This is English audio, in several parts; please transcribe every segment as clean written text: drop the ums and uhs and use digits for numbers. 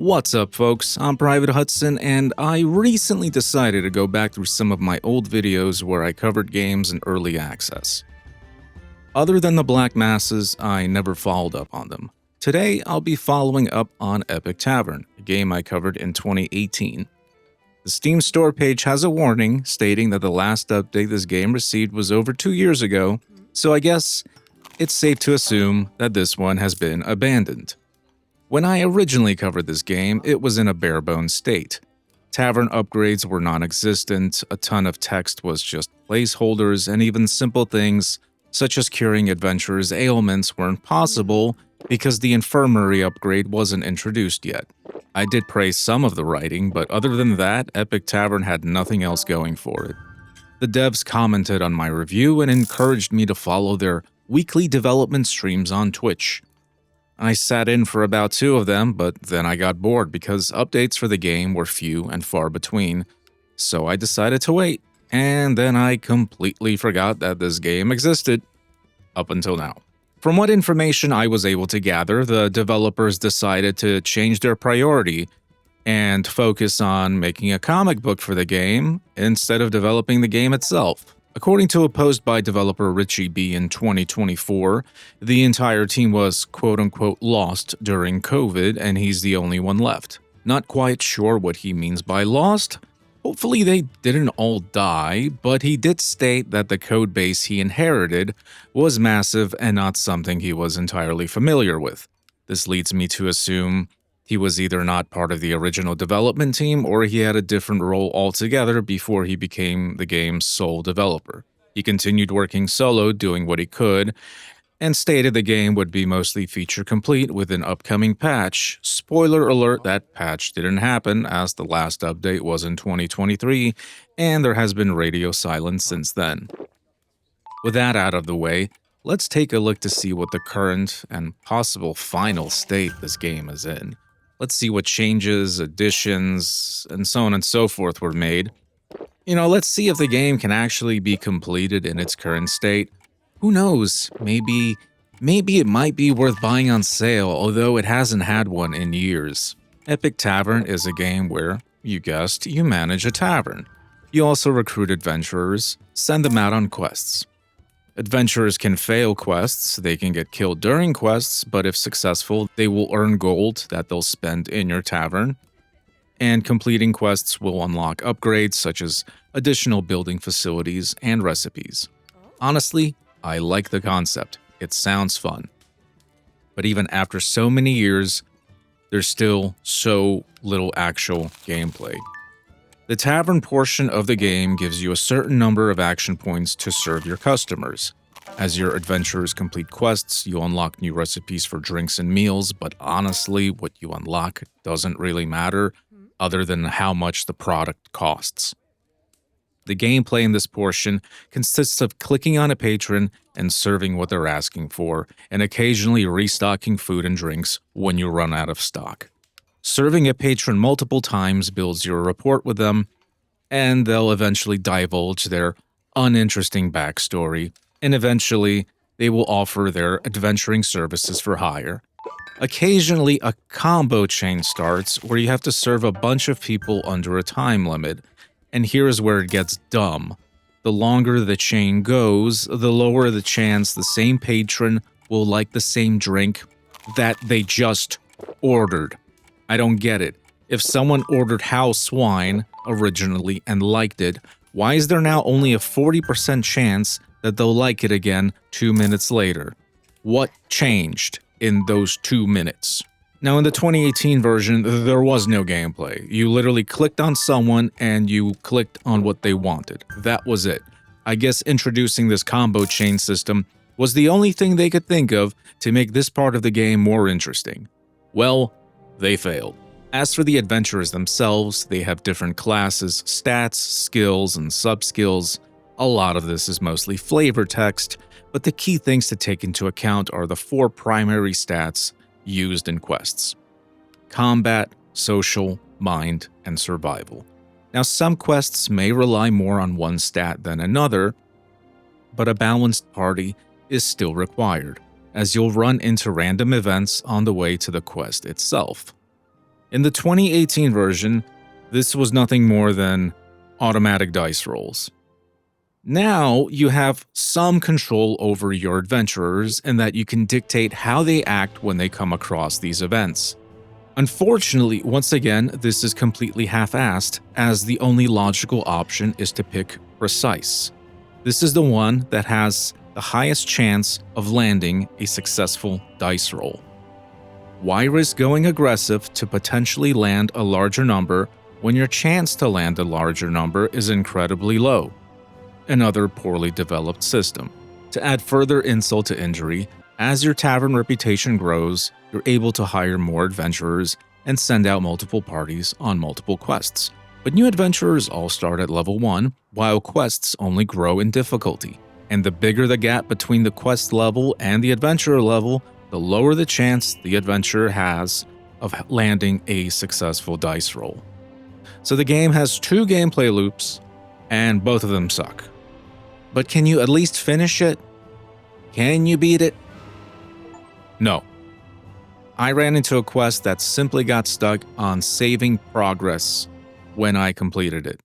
What's up, folks? I'm Private Hudson, and I recently decided to go back through some of my old videos where I covered games in early access. Other than the Black Masses, I never followed up on them. Today, I'll be following up on Epic Tavern, a game I covered in 2018. The Steam store page has a warning stating that the last update this game received was over 2 years ago, so I guess it's safe to assume that this one has been abandoned. When I originally covered this game, it was in a bare-bones state. Tavern upgrades were non-existent, a ton of text was just placeholders, and even simple things such as curing adventurers' ailments weren't possible because the infirmary upgrade wasn't introduced yet. I did praise some of the writing, but other than that, Epic Tavern had nothing else going for it. The devs commented on my review and encouraged me to follow their weekly development streams on Twitch. I sat in for about 2 of them, but then I got bored because updates for the game were few and far between, so I decided to wait, and then I completely forgot that this game existed, up until now. From what information I was able to gather, the developers decided to change their priority and focus on making a comic book for the game instead of developing the game itself. According to a post by developer Richie B in 2024, the entire team was quote-unquote lost during COVID and he's the only one left. Not quite sure what he means by lost. Hopefully they didn't all die, but he did state that the codebase he inherited was massive and not something he was entirely familiar with. This leads me to assume he was either not part of the original development team or he had a different role altogether before he became the game's sole developer. He continued working solo, doing what he could, and stated the game would be mostly feature complete with an upcoming patch. Spoiler alert, that patch didn't happen as the last update was in 2023, and there has been radio silence since then. With that out of the way, let's take a look to see what the current and possible final state this game is in. Let's see what changes, additions, and so on and so forth were made. Let's see if the game can actually be completed in its current state. Who knows, maybe it might be worth buying on sale, although it hasn't had one in years. Epic Tavern is a game where, you guessed, you manage a tavern. You also recruit adventurers, send them out on quests. Adventurers can fail quests, they can get killed during quests, but if successful, they will earn gold that they'll spend in your tavern. And completing quests will unlock upgrades such as additional building facilities and recipes. Honestly, I like the concept. It sounds fun. But even after so many years, there's still so little actual gameplay. The tavern portion of the game gives you a certain number of action points to serve your customers. As your adventurers complete quests, you'll unlock new recipes for drinks and meals, but honestly, what you unlock doesn't really matter other than how much the product costs. The gameplay in this portion consists of clicking on a patron and serving what they're asking for, and occasionally restocking food and drinks when you run out of stock. Serving a patron multiple times builds your rapport with them, and they'll eventually divulge their uninteresting backstory, and eventually they will offer their adventuring services for hire. Occasionally, a combo chain starts where you have to serve a bunch of people under a time limit, and here's where it gets dumb. The longer the chain goes, the lower the chance the same patron will like the same drink that they just ordered. I don't get it. If someone ordered house wine originally and liked it, why is there now only a 40% chance that they'll like it again 2 minutes later? What changed in those 2 minutes? Now, in the 2018 version, there was no gameplay. You literally clicked on someone and you clicked on what they wanted. That was it. I guess introducing this combo chain system was the only thing they could think of to make this part of the game more interesting. Well, they failed. As for the adventurers themselves, they have different classes, stats, skills, and sub-skills. A lot of this is mostly flavor text, but the key things to take into account are the 4 primary stats used in quests: combat, social, mind, and survival. Now, some quests may rely more on one stat than another, but a balanced party is still required, as you'll run into random events on the way to the quest itself. In the 2018 version, this was nothing more than automatic dice rolls. Now you have some control over your adventurers in that you can dictate how they act when they come across these events. Unfortunately, once again, this is completely half-assed, as the only logical option is to pick precise. This is the one that has the highest chance of landing a successful dice roll. Why risk going aggressive to potentially land a larger number when your chance to land a larger number is incredibly low? Another poorly developed system. To add further insult to injury, as your tavern reputation grows, you're able to hire more adventurers and send out multiple parties on multiple quests. But new adventurers all start at level 1, while quests only grow in difficulty. And the bigger the gap between the quest level and the adventurer level, the lower the chance the adventurer has of landing a successful dice roll. So the game has 2 gameplay loops, and both of them suck. But can you at least finish it? Can you beat it? No. I ran into a quest that simply got stuck on saving progress when I completed it.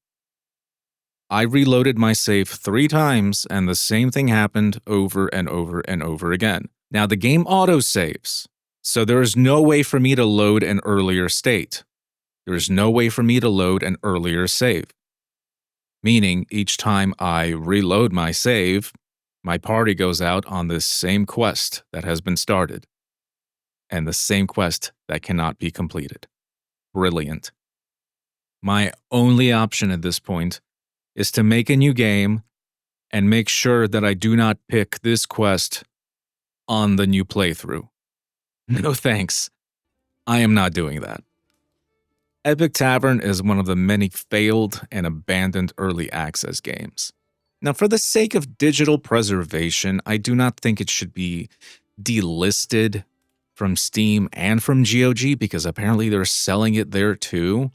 I reloaded my save 3 times and the same thing happened over and over and over again. Now the game auto-saves, so there is no way for me to load an earlier state. There is no way for me to load an earlier save. Meaning each time I reload my save, my party goes out on this same quest that has been started. And the same quest that cannot be completed. Brilliant. My only option at this point is to make a new game and make sure that I do not pick this quest on the new playthrough. No thanks. I am not doing that. Epic Tavern is one of the many failed and abandoned early access games. Now, for the sake of digital preservation, I do not think it should be delisted from Steam and from GOG because apparently they're selling it there too.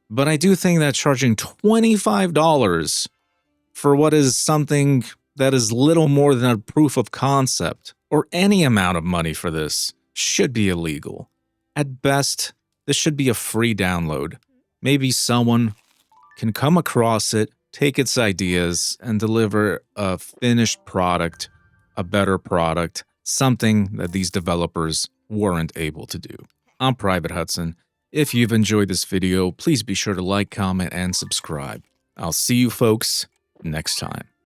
But I do think that charging $25 for what is something that is little more than a proof of concept or any amount of money for this should be illegal. At best, this should be a free download. Maybe someone can come across it, take its ideas, and deliver a finished product, a better product, something that these developers weren't able to do. I'm Private Hudson. If you've enjoyed this video, please be sure to like, comment, and subscribe. I'll see you folks next time.